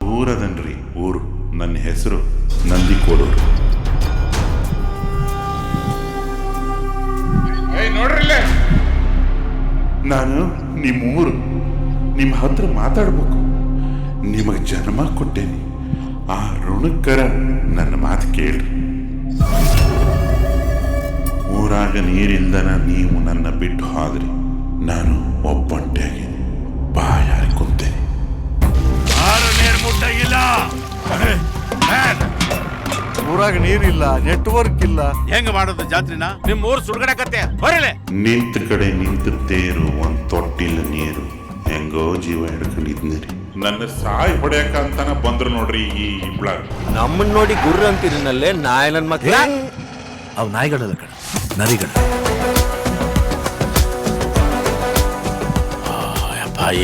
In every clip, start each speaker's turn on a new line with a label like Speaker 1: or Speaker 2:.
Speaker 1: ದೂರದನ್ರಿ ಊರು. ನನ್ನ ಹೆಸರು ನಂದಿಕೋಡೂರು. ನೋಡ್ರಿಲ್ಲೇ, ನಾನು ನಿಮ್ಮೂರು, ನಿಮ್ಮ ಹತ್ರ ಮಾತಾಡ್ಬೇಕು. ನಿಮಗೆ ಜನ್ಮ ಕೊಟ್ಟೇನಿ, ಆ ಋಣಕ್ಕರ ನನ್ನ ಮಾತು ಕೇಳ್ರಿ. ಊರಾಗ ನೀರಿಲ್ದನ ನೀವು ನನ್ನ ಬಿಟ್ಟು ಹೋದ್ರಿ, ನಾನು ಒಬ್ಬಂಟಿಯಾಗಿ ಬಾಯಾರಿ ಕುಂತೇನೆ.
Speaker 2: ಊರಾಗ ನೀರಿಲ್ಲ, ನೆಟ್ವರ್ಕ್ ಇಲ್ಲ,
Speaker 3: ಹೆಂಗ ಮಾಡೋದು ಜಾತ್ರೆನ? ನಿಮ್ ಊರ್ ಸುಡ್ಗಡಕತ್ತೆ ಹೊರಲೆ.
Speaker 1: ನಿಂತ ಕಡೆ ನಿಂತ ತೇರು, ಒಂದ್ ತೊಟ್ಟಿಲ್ಲ ನೀರು, ಹೆಂಗೋ ಜೀವ ಹಿಡ್ಕೊಂಡಿದ್ನಿರಿ. ನನ್ನ ಸಾಯಿ ಹೊಡ್ಯಾಕ ಅಂತಾನ ಬಂದ್ರು ನೋಡ್ರಿ ಈ ಇಬ್ಳಾಗ.
Speaker 4: ನಮ್ಮನ್ನ ನೋಡಿ ಗುರ್ರ ಅಂತೀರಿನಲ್ಲೇ ನಾಯಿ ನನ್ ಮಕ್ಳ.
Speaker 2: ಅವ್ ನಾಯಿಗಳಲ್ಲ ಕಣ, ನರಿಗಳು.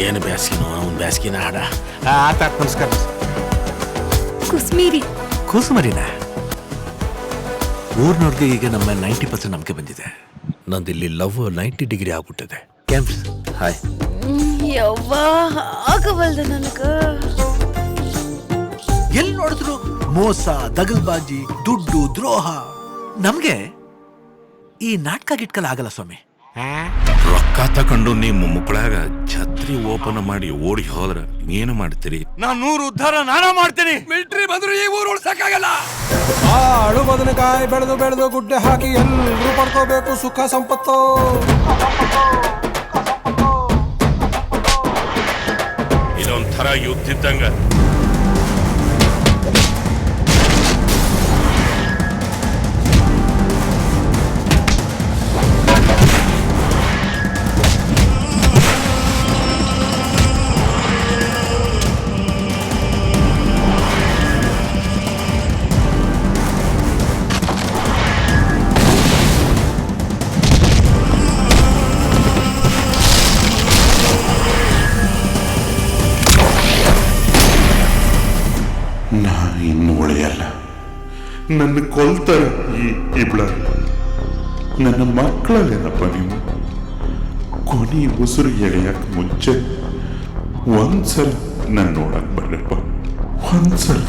Speaker 3: ಏನು ಬ್ಯಾಸ್ಗಿನೋ ಅವ್ನು ಬ್ಯಾಸ್ಗಿನ ಹಾಡ.
Speaker 2: ನಮಸ್ಕಾರ.
Speaker 5: ಕುಸ್ಮೀರಿ
Speaker 2: ಕೂಸುಮರಿನ ಊರ್ನವ್ರಿಗೆ ಈಗ ನಮ್ಮ 90% ನಂಬಿಕೆ ಬಂದಿದೆ. ನಂದಿಲ್ಲಿ ಲವ್ 90 ಡಿಗ್ರಿ ಆಗ್ಬಿಟ್ಟಿದೆ. Camps hi.
Speaker 5: ಯವ್ವ ಆಗವಲ್ದ ನನಗ.
Speaker 2: ಎಲ್ಲಿ ನೋಡಿದ್ರು ಮೋಸ, ದಗಲ್ಬಾಜಿ, ದುಡ್ಡು, ದ್ರೋಹ. ನಮ್ಗೆ ಈ ನಾಟಕ ಗಿಟ್ಕಲ್ ಆಗಲ್ಲ ಸ್ವಾಮಿ.
Speaker 6: ರೊಕ್ಕ ತಕೊಂಡು ನಿಮ್ಮ ಮುಕ್ಕಳಾಗ ಛತ್ರಿ ಓಪನ್ ಮಾಡಿ ಓಡಿ ಹೋದ್ರ ಏನು ಮಾಡ್ತೀರಿ?
Speaker 3: ನಾನು 100 ಉದ್ಧಾರ ನಾನ ಮಾಡ್ತೀನಿ. ಮಿಲಿಟರಿ ಬಂದ್ರು ಈ ಊರು ಉಳ್ಸಕ್ಕಾಗಲ್ಲ.
Speaker 7: ಆಳು ಬದನೆಕಾಯಿ ಬೆಳೆದು ಬೆಳೆದು ಗುಡ್ಡೆ ಹಾಕಿ ಎಲ್ಲರೂ ಪಡ್ಕೋಬೇಕು ಸುಖ ಸಂಪತ್ತು.
Speaker 6: ಇದೊಂಥರ ಯುದ್ಧ ಇದ್ದಂಗ.
Speaker 1: ನಾ ಇನ್ನು ಉಳಿಯಲ್ಲ. ನನ್ನ ಕೊಲ್ತಾರೆ ಈ ಇಬ್ಳ. ನನ್ನ ಮಕ್ಕಳಲ್ಲೇನಪ್ಪ ನೀವು? ಕೊನೆ ಉಸಿರು ಎಳೆಯಕ್ಕೆ ಮುಂಚೆ ಒಂದ್ಸಲ ನನ್ನ ನೋಡಕ್ ಬರ್ರಪ್ಪ, ಒಂದ್ಸಲ.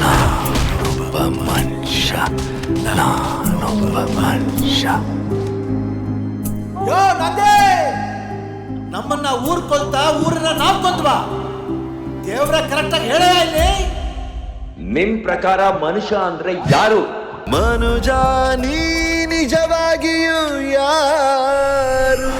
Speaker 2: ನಾನೊಬ್ಬ ಮನುಷ್ಯ, ನಾನೊಬ್ಬ ಮನುಷ್ಯ.
Speaker 4: ಯೋ ನಂದೇ, ನಮ್ಮನ್ನ ಊರ್ ಕೊಲ್ತಾ ಊರನ್ನ ನಾವ್ ಕೊಂದ್ವಾ? ದೇವ್ರ ಕರೆಕ್ಟಾಗಿ ಹೇಳ ಇಲ್ಲಿ. ನಿಮ್ ಪ್ರಕಾರ ಮನುಷ್ಯ ಅಂದ್ರೆ ಯಾರು? ಮನುಜ ನೀ ನಿಜವಾಗಿಯೂ ಯಾರು?